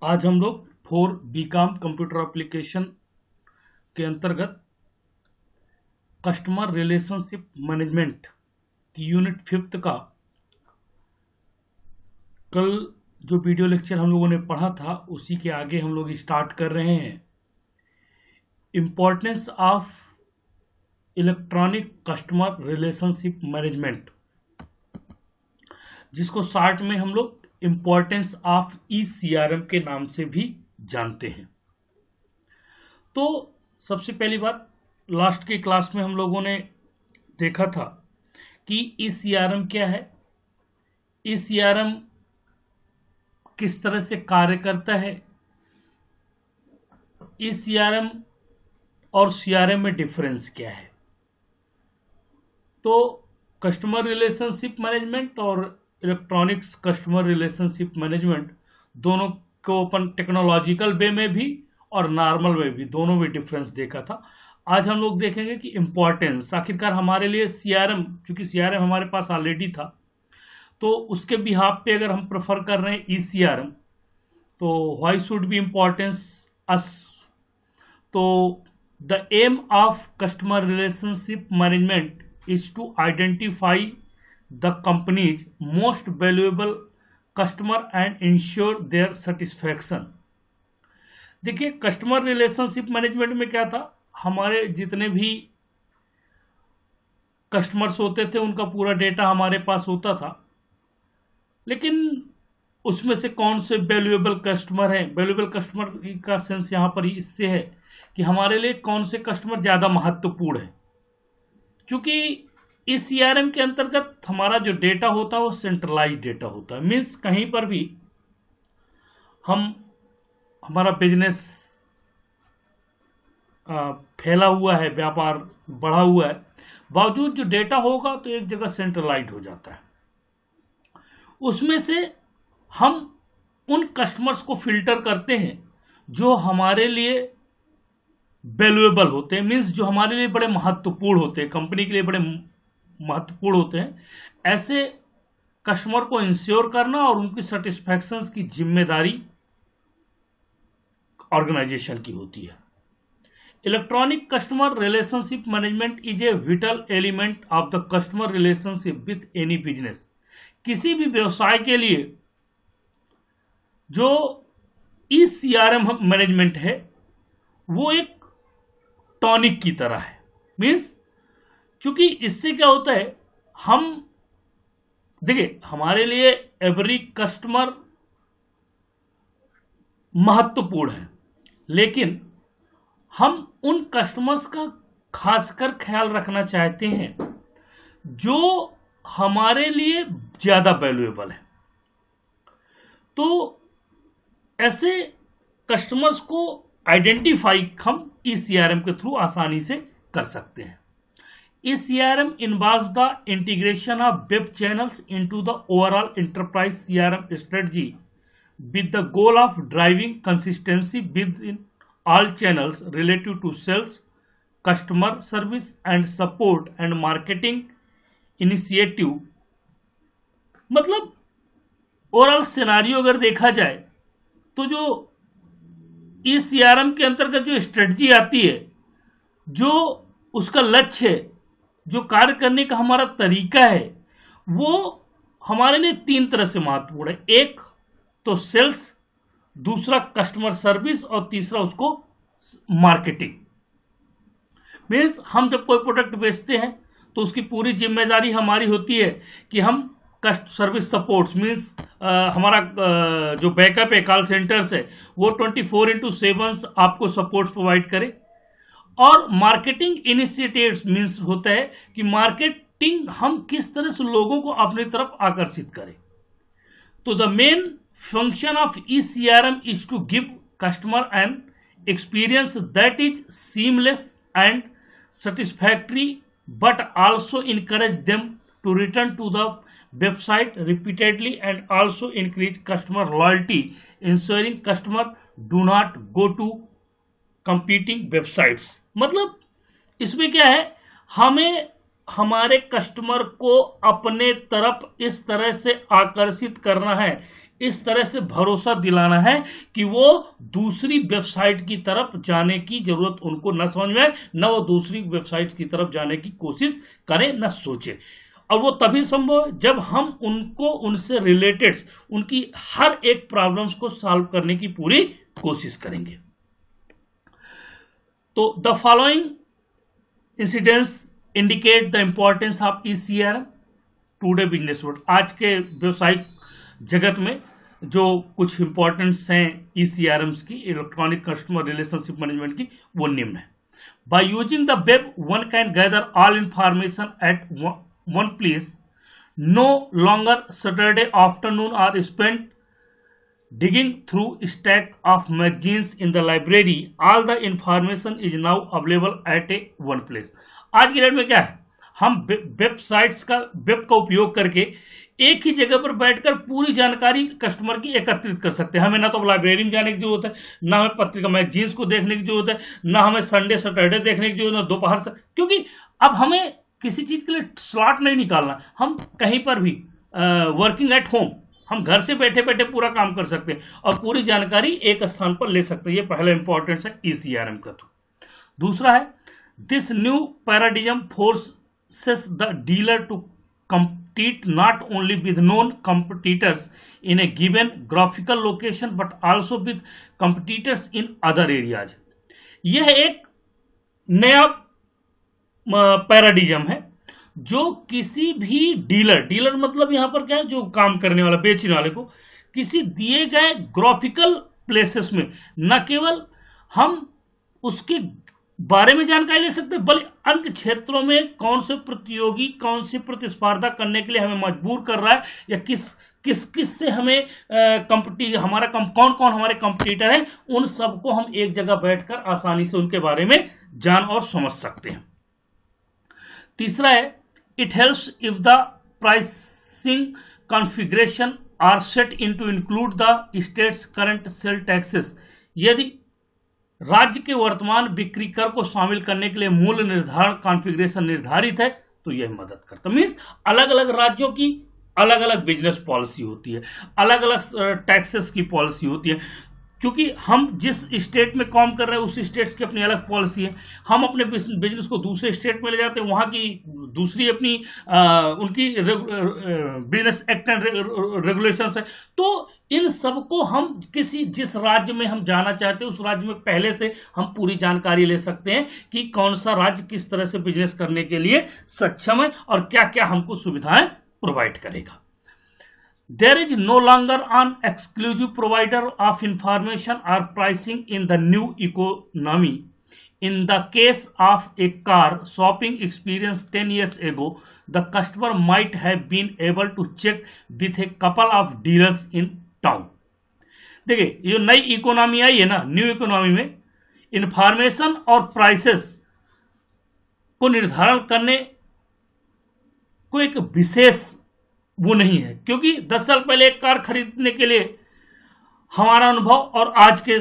आज हम लोग फॉर बीकॉम कंप्यूटर एप्लीकेशन के अंतर्गत कस्टमर रिलेशनशिप मैनेजमेंट की यूनिट 5 का कल जो वीडियो लेक्चर हम लोगों ने पढ़ा था उसी के आगे हम लोग स्टार्ट कर रहे हैं। Importance of electronic customer relationship management, जिसको शॉर्ट में हम लोग इंपॉर्टेंस ऑफ ECRM के नाम से भी जानते हैं। तो सबसे पहली बात, लास्ट की क्लास में हम लोगों ने देखा था कि ECRM क्या है, ECRM किस तरह से कार्य करता है, ECRM और CRM में डिफरेंस क्या है। तो कस्टमर रिलेशनशिप मैनेजमेंट और इलेक्ट्रॉनिक्स कस्टमर रिलेशनशिप मैनेजमेंट दोनों को अपन टेक्नोलॉजिकल वे में भी और नॉर्मल वे भी दोनों में डिफरेंस देखा था। आज हम लोग देखेंगे कि इंपॉर्टेंस आखिरकार हमारे लिए CRM, चूंकि CRM हमारे पास ऑलरेडी था तो उसके बिहाफ पे अगर हम प्रेफर कर रहे हैं ECRM, तो why should be importance us. तो the aim of customer relationship management is to identify the company's most valuable customer and ensure their satisfaction। देखिए, कस्टमर रिलेशनशिप मैनेजमेंट में क्या था, हमारे जितने भी कस्टमर्स होते थे उनका पूरा डेटा हमारे पास होता था, लेकिन उसमें से कौन से वैल्यूएबल कस्टमर हैं। वैल्यूएबल कस्टमर का सेंस यहां पर इससे है कि हमारे लिए कौन से कस्टमर ज्यादा महत्वपूर्ण है। क्योंकि इस CRM के अंतर्गत हमारा जो डेटा होता है वो सेंट्रलाइज डेटा होता है, मीन्स कहीं पर भी हमारा बिजनेस फैला हुआ है, व्यापार बढ़ा हुआ है, बावजूद जो डेटा होगा तो एक जगह सेंट्रलाइज हो जाता है। उसमें से हम उन कस्टमर्स को फिल्टर करते हैं जो हमारे लिए वैल्यूएबल होते हैं, मीन्स जो हमारे लिए बड़े महत्वपूर्ण होते हैं, कंपनी के लिए बड़े महत्वपूर्ण होते हैं। ऐसे कस्टमर को इंश्योर करना और उनकी सेटिस्फैक्शन की जिम्मेदारी ऑर्गेनाइजेशन की होती है। Electronic customer relationship management is a whittle element of the customer relationship with any business. किसी भी व्यवसाय के लिए जो ECRM मैनेजमेंट है वो एक टॉनिक की तरह है, मीन्स क्योंकि इससे क्या होता है, हम देखिए हमारे लिए एवरी कस्टमर महत्वपूर्ण है, लेकिन हम उन कस्टमर्स का खासकर ख्याल रखना चाहते हैं जो हमारे लिए ज्यादा वैल्यूएबल है। तो ऐसे कस्टमर्स को आइडेंटिफाई हम ECRM के थ्रू आसानी से कर सकते हैं। ECRM involves the integration of web channels into the overall enterprise CRM strategy with the goal of driving consistency within all channels related to sales, customer service and support and marketing initiative। मतलब overall scenario अगर देखा जाए तो जो ECRM के अंतर्गत जो strategy आती है, जो उसका लक्ष्य है, जो कार्य करने का हमारा तरीका है, वो हमारे लिए 3 तरह से महत्वपूर्ण है। एक तो सेल्स, दूसरा कस्टमर सर्विस और तीसरा उसको मार्केटिंग। मीन्स हम जब कोई प्रोडक्ट बेचते हैं तो उसकी पूरी जिम्मेदारी हमारी होती है कि हम सर्विस सपोर्ट्स, मीन्स हमारा जो बैकअप है, कॉल सेंटर्स है, वो 24/7 आपको सपोर्ट प्रोवाइड करे। और मार्केटिंग इनिशिएटिव्स मीन्स होता है कि मार्केटिंग हम किस तरह से लोगों को अपनी तरफ आकर्षित करें। तो the main function of ECRM is to give customer an experience that is seamless and satisfactory but also encourage them to return to the website repeatedly and also increase customer loyalty, ensuring customer do not go to competing websites। मतलब इसमें क्या है, हमें हमारे customer को अपने तरफ इस तरह से आकर्षित करना है इस तरह से भरोसा दिलाना है कि वो दूसरी वेबसाइट की तरफ जाने की जरूरत उनको न समझ में आए, न वो दूसरी वेबसाइट की तरफ जाने की कोशिश करें, न सोचे। और वो तभी संभव है जब हम उनको उनसे रिलेटेड उनकी हर एक प्रॉब्लम्स को सॉल्व करने की पूरी कोशिश करेंगे। तो the following incidents indicate the importance of ECRM today business world. आज के व्यवसायिक जगत में जो कुछ इंपॉर्टेंस हैं ईसीआरएम्स की, इलेक्ट्रॉनिक कस्टमर रिलेशनशिप मैनेजमेंट की, वो निम्न है। By using the web one can gather all information at one place. No longer Saturday afternoon are spent digging through stack of magazines in the library. All the information is now available at a one place. आज की date में क्या है, हम web का उपयोग करके एक ही जगह पर बैठकर पूरी जानकारी कस्टमर की एकत्रित कर सकते हैं। हमें ना तो लाइब्रेरी में जाने की जरूरत है, ना हमें पत्रिका मैगजीन्स को देखने की जरूरत है, ना हमें संडे सैटरडे देखने की जरूरत है, दोपहर से, क्योंकि अब हमें किसी चीज के लिए स्लॉट नहीं निकालना। हम कहीं पर भी वर्किंग एट होम, हम घर से बैठे बैठे पूरा काम कर सकते हैं और पूरी जानकारी एक स्थान पर ले सकते हैं। ये पहला इंपॉर्टेंस है ईसीआरएम का। तो दूसरा है, this new paradigm forces the dealer to compete not only with known competitors in a given graphical location but also with competitors in other areas. यह एक नया पैराडिज्म है जो किसी भी डीलर मतलब यहां पर क्या है, जो काम करने वाला, बेचने वाले को किसी दिए गए ग्राफिकल प्लेसेस में न केवल हम उसके बारे में जानकारी ले सकते हैं, बल्कि अन्य क्षेत्रों में कौन से प्रतियोगी कौन सी प्रतिस्पर्धा करने के लिए हमें मजबूर कर रहा है, या किस से हमें कौन कौन हमारे कंपटीटर हैं, उन सबको हम एक जगह बैठकर आसानी से उनके बारे में जान और समझ सकते हैं। तीसरा है, it helps if the pricing configuration are set in to include the states current sale taxes. यदि राज्य के वर्तमान बिक्री कर को शामिल करने के लिए मूल्य निर्धारण कॉन्फ़िगरेशन निर्धारित है तो यह मदद करता है। मींस अलग अलग राज्यों की अलग अलग बिजनेस पॉलिसी होती है, अलग अलग टैक्सेस की पॉलिसी होती है। क्योंकि हम जिस स्टेट में काम कर रहे हैं उस स्टेट्स की अपनी अलग पॉलिसी है, हम अपने बिजनेस को दूसरे स्टेट में ले जाते हैं, वहां की दूसरी अपनी उनकी बिजनेस एक्ट एंड रेगुलेशंस है। तो इन सबको हम जिस राज्य में हम जाना चाहते हैं उस राज्य में पहले से हम पूरी जानकारी ले सकते हैं कि कौन सा राज्य किस तरह से बिजनेस करने के लिए सक्षम है और क्या क्या हमको सुविधाएं प्रोवाइड करेगा। There is no longer an exclusive provider of information or pricing in the new economy. In the case of a car shopping experience 10 years ago, the customer might have been able to check with a couple of dealers in town. देखिए, ये नई economy I है ना, new economy में information और prices को निर्धारण करने को एक विशेष वो नहीं है, क्योंकि 10 साल पहले एक कार खरीदने के लिए हमारा अनुभव और आज के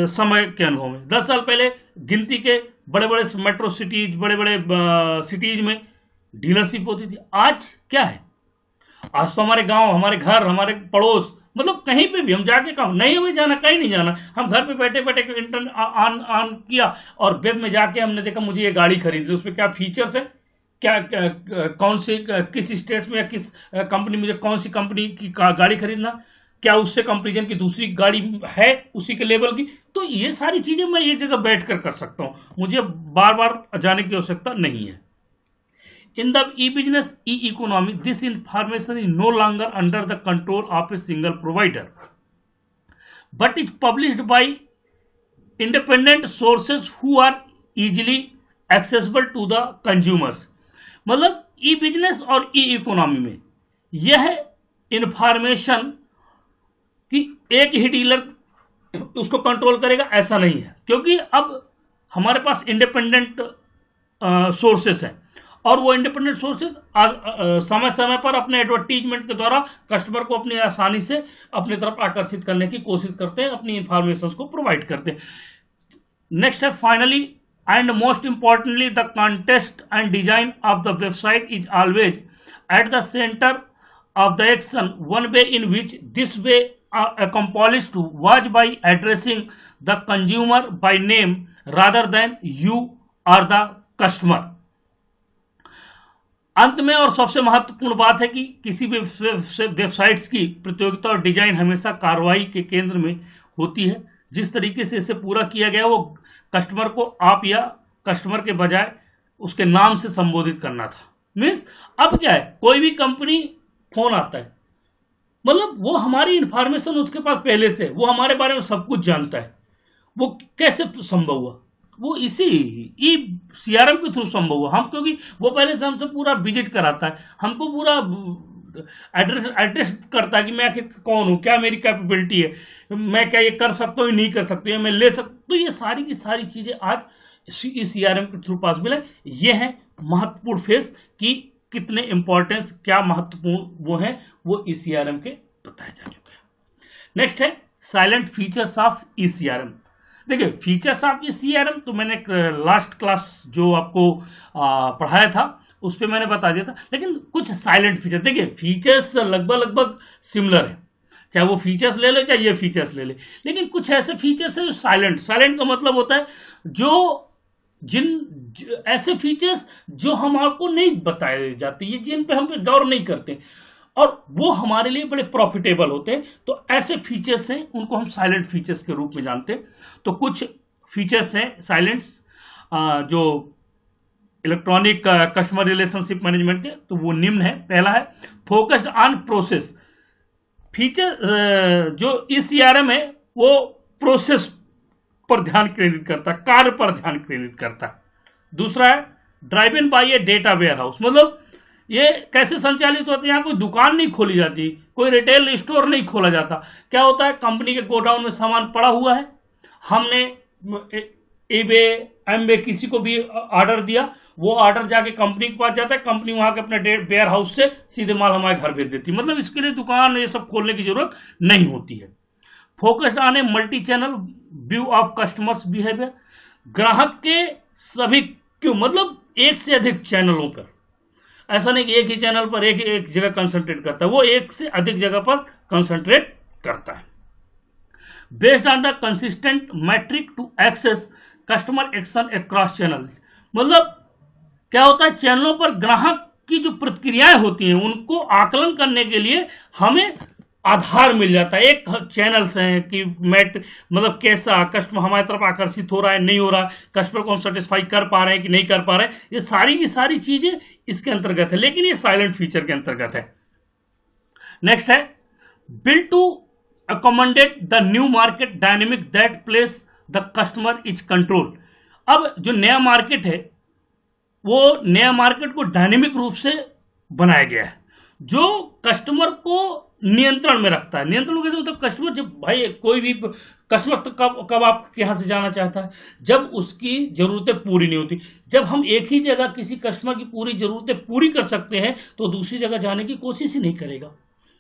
समय के अनुभव में, 10 साल पहले गिनती के बड़े बड़े मेट्रो सिटीज, बड़े बड़े सिटीज में डीलरशिप होती थी। आज क्या है, आज तो हमारे गांव, हमारे घर, हमारे पड़ोस, मतलब कहीं पे भी हम जाके काम नहीं, हमें जाना कहीं नहीं जाना, हम घर पे बैठे बैठे इंटरनेट ऑन किया और वेब में जाके हमने देखा मुझे ये गाड़ी खरीदनी, उसमें क्या फीचर्स है, क्या कौन से किस स्टेट में या किस कंपनी, मुझे कौन सी कंपनी की गाड़ी खरीदना, क्या उससे कंपैरिजन की दूसरी गाड़ी है उसी के लेवल की। तो ये सारी चीजें मैं एक जगह बैठकर कर सकता हूं, मुझे बार बार जाने की आवश्यकता नहीं है। In the e business e economy this information is no longer under the control of a single provider but is published by independent sources who are easily accessible to the consumers. मतलब e business और ई economy में यह information कि एक ही dealer उसको control करेगा ऐसा नहीं है, क्योंकि अब हमारे पास इंडिपेंडेंट सोर्सेस हैं और वो इंडिपेंडेंट सोर्सेस समय समय पर अपने एडवर्टीजमेंट के द्वारा कस्टमर को अपनी आसानी से अपनी तरफ आकर्षित करने की कोशिश करते हैं, अपनी इंफॉर्मेशन को प्रोवाइड करते हैं। नेक्स्ट है, finally and most importantly the context and design of the website is always at the center of the action. One way in which this way accomplished was by addressing the consumer by name rather than you or the customer. अंत में और सबसे महत्वपूर्ण बात है कि किसी भी वेबसाइट्स की प्रतियोगिता और डिजाइन हमेशा कार्रवाई के केंद्र में होती है. जिस तरीके से इसे पूरा किया गया वो कस्टमर को आप या कस्टमर के बजाय उसके नाम से संबोधित करना था. मीन्स अब क्या है, कोई भी कंपनी फोन आता है, मतलब वो हमारी इंफॉर्मेशन उसके पास पहले से, वो हमारे बारे में सब कुछ जानता है. वो कैसे संभव हुआ? वो इसी सीआरएम के थ्रू संभव हुआ. हम क्योंकि वो पहले से हमसे पूरा विजिट कराता है, हमको पूरा एड्रेस करता है कि मैं आखिर कौन हूं, क्या मेरी कैपेबिलिटी है, मैं क्या ये कर सकता हूँ, नहीं कर सकता हूँ, मैं ले सकता. तो ये सारी की सारी चीजें आज इस सीआरएम के थ्रू पॉसिबल है. ये है महत्वपूर्ण फेस कि कितने इंपॉर्टेंस, क्या महत्वपूर्ण वो है, वो ईसीआरएम के बताए जा चुके हैं. नेक्स्ट है साइलेंट फीचर्स ऑफ ईसीआरएम. देखिए फीचर्स ऑफ ईसीआरएम तो मैंने लास्ट क्लास जो आपको पढ़ाया था उस पर मैंने बता दिया था, लेकिन कुछ साइलेंट फीचर. देखिए फीचर्स लगभग सिमिलर है, चाहे वो फीचर्स ले ले चाहे ये फीचर्स ले ले, लेकिन कुछ ऐसे फीचर्स है जो साइलेंट का मतलब होता है जो ऐसे फीचर्स जो हमारे नहीं बताए जाते, ये जिन पे हम पे गौर नहीं करते और वो हमारे लिए बड़े प्रॉफिटेबल होते हैं, तो ऐसे फीचर्स हैं, उनको हम साइलेंट फीचर्स के रूप में जानते हैं. तो कुछ फीचर्स हैं साइलेंट्स जो इलेक्ट्रॉनिक कस्टमर रिलेशनशिप मैनेजमेंट के, तो वो निम्न है. पहला है फोकस्ड ऑन प्रोसेस. फीचर जो ईसीआरएम है वो प्रोसेस पर ध्यान केंद्रित करता है, कार्य पर ध्यान केंद्रित करता है. दूसरा है driven by a data warehouse. मतलब ये कैसे संचालित होता है, यहाँ कोई दुकान नहीं खोली जाती, कोई रिटेल स्टोर नहीं खोला जाता. क्या होता है, कंपनी के गोडाउन में सामान पड़ा हुआ है, हमने eBay, Amway किसी को भी ऑर्डर दिया, वो ऑर्डर जाके कंपनी के पास जाता है, कंपनी वहां के अपने वेयर हाउस से सीधे माल हमारे घर भेज देती है. मतलब इसके लिए दुकान ये सब खोलने की जरूरत नहीं होती है. Focused on a multi channel view of customers behaviour. ग्राहक के सभी क्यों, मतलब एक से अधिक चैनलों पर, ऐसा नहीं कि एक ही चैनल पर एक जगह कंसंट्रेट करता है, वो एक से अधिक जगह पर कंसंट्रेट करता है. Based on the consistent metric to access customer action across channel. मतलब क्या होता है, चैनलों पर ग्राहक की जो प्रतिक्रियाएं होती हैं उनको आकलन करने के लिए हमें आधार मिल जाता है. एक चैनल से है कि मतलब कैसा कस्टमर हमारी तरफ आकर्षित हो रहा है, नहीं हो रहा, कस्टमर को हम सेटिस्फाई कर पा रहे हैं कि नहीं कर पा रहे हैं, ये सारी की सारी चीजें इसके अंतर्गत है, लेकिन ये साइलेंट फीचर के अंतर्गत है. नेक्स्ट है build to accommodate the new market dynamic that place the customer is control. अब जो नया मार्केट है वो नया मार्केट को डायनेमिक रूप से बनाया गया है जो कस्टमर को नियंत्रण में रखता है. नियंत्रण कैसे, मतलब कस्टमर जब भाई कोई भी कस्टमर कब आपके यहां से जाना चाहता है, जब उसकी जरूरतें पूरी नहीं होती. जब हम एक ही जगह किसी कस्टमर की पूरी जरूरतें पूरी कर सकते हैं तो दूसरी जगह जाने की कोशिश ही नहीं करेगा.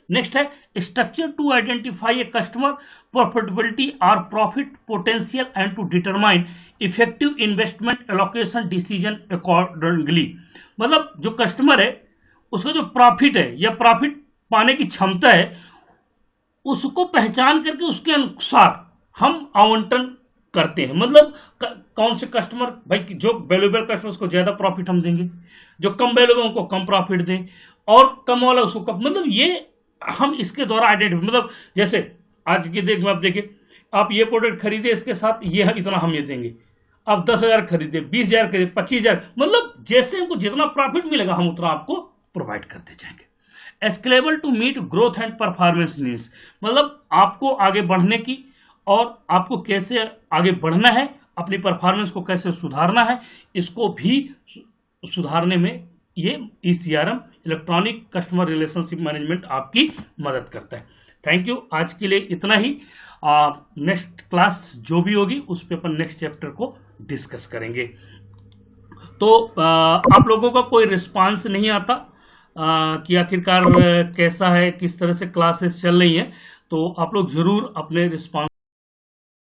नेक्स्ट है structure to identify a customer profitability और profit potential and to determine effective investment allocation decision accordingly. मतलब जो कस्टमर है उसका जो प्रॉफिट है या प्रॉफिट पाने की क्षमता है उसको पहचान करके उसके अनुसार हम आवंटन करते हैं. मतलब कौन से कस्टमर, भाई जो वैल्यूएबल कस्टमर उसको ज्यादा प्रॉफिट हम देंगे, जो कम वैल्यूएबल उनको कम प्रॉफिट दें, और कम वाला उसको कम. मतलब ये हम इसके द्वारा आइडेंटिफाई, मतलब जैसे आज की डेट में आप देखिए, आप ये प्रोडक्ट खरीदे इसके साथ ये इतना हम ये देंगे, आप 10,000 खरीदे, 20,000 खरीदे, 25,000, मतलब जैसे हमको जितना प्रॉफिट मिलेगा हम उतना आपको प्रोवाइड करते जाएंगे. Scalable to meet growth and performance needs. मतलब आपको आगे बढ़ने की और आपको कैसे आगे बढ़ना है, अपनी परफॉर्मेंस को कैसे सुधारना है, इसको भी सुधारने में ये ईसीआरएम इलेक्ट्रॉनिक कस्टमर रिलेशनशिप मैनेजमेंट आपकी मदद करता है. Thank you. आज के लिए इतना ही. नेक्स्ट क्लास जो भी होगी उस पे अपन नेक्स्ट चैप्टर को डिस्कस करेंगे. तो आप लोगों का कोई रिस्पांस नहीं आता कि आखिरकार कैसा है, किस तरह से क्लासेस चल रही हैं, तो आप लोग जरूर अपने रिस्पांस